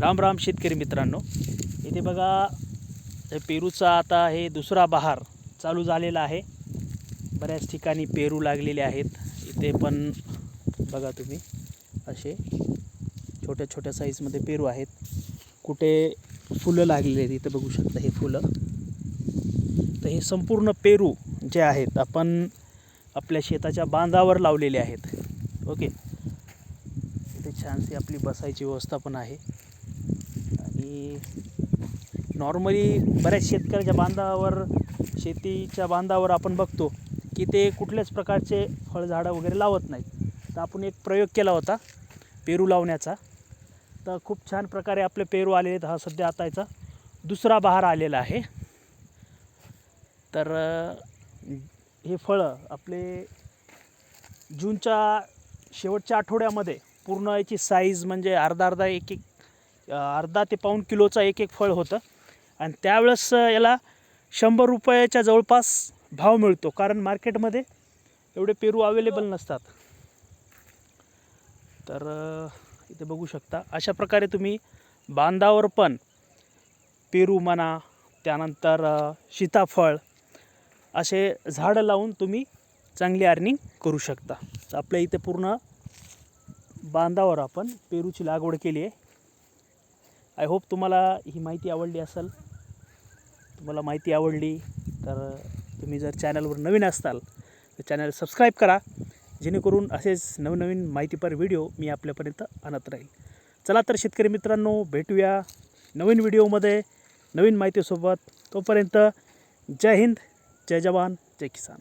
राम राम शेतकरी मित्रांनो, इथे बघा पेरूचा आता हे दुसरा बहार चालू झालेला आहे। बऱ्याच ठिकाणी पेरू लागलेले आहेत। इथे पण बघा तुम्ही असे छोट्या छोट्या साईजमध्ये पेरू आहेत। कुठे फुलं लागलेली आहेत, इथे बघू शकता हे फुलं। तर हे संपूर्ण पेरू जे आहेत आपण आपल्या शेताच्या बांधावर लावलेले आहेत। ओके, इथे छानशी आपली बसायची व्यवस्था पण आहे। आणि नॉर्मली बऱ्याच शेतकऱ्याच्या बांधावर, शेतीच्या बांधावर आपण बघतो की ते कुठल्याच प्रकारचे फळझाडं वगैरे लावत नाहीत। तर आपण एक प्रयोग केला होता पेरू लावण्याचा, तर खूप छान प्रकारे आपले पेरू आलेले आहेत। हा सध्या आता याचा दुसरा बहार आलेला आहे। तर हे फळं आपले जूनच्या शेवटच्या आठवड्यामध्ये पूर्ण याची साईज म्हणजे अर्धा ते पाऊण किलोचा एक फळ होतं। आणि त्यावेळेस याला 100 रुपयाच्या जवळपास भाव मिळतो, कारण मार्केटमध्ये एवढे पेरू अवेलेबल नसतात। तर इथे बघू शकता अशा प्रकारे तुम्ही बांधावर पण पेरू म्हणा, त्यानंतर सीताफळ असे झाडं लावून तुम्ही चांगली अर्निंग करू शकता। तर आपल्या इथे पूर्ण बांधावर आपण पेरूची लागवड केली आहे। आय होप तुम्हाला ही माहिती आवडली असेल। तुम्हाला माहिती आवडली तर तुम्ही जर चॅनलवर नवीन असाल तर चॅनल सबस्क्राईब करा, जेणेकरून असेच नवनवीन माहितीपर व्हिडिओ मी आपल्यापर्यंत आणत राहील। चला तर शेतकरी मित्रांनो, भेटूया नवीन व्हिडिओमध्ये नवीन माहितीसोबत। तोपर्यंत जय हिंद, जय जवान, जय किसान।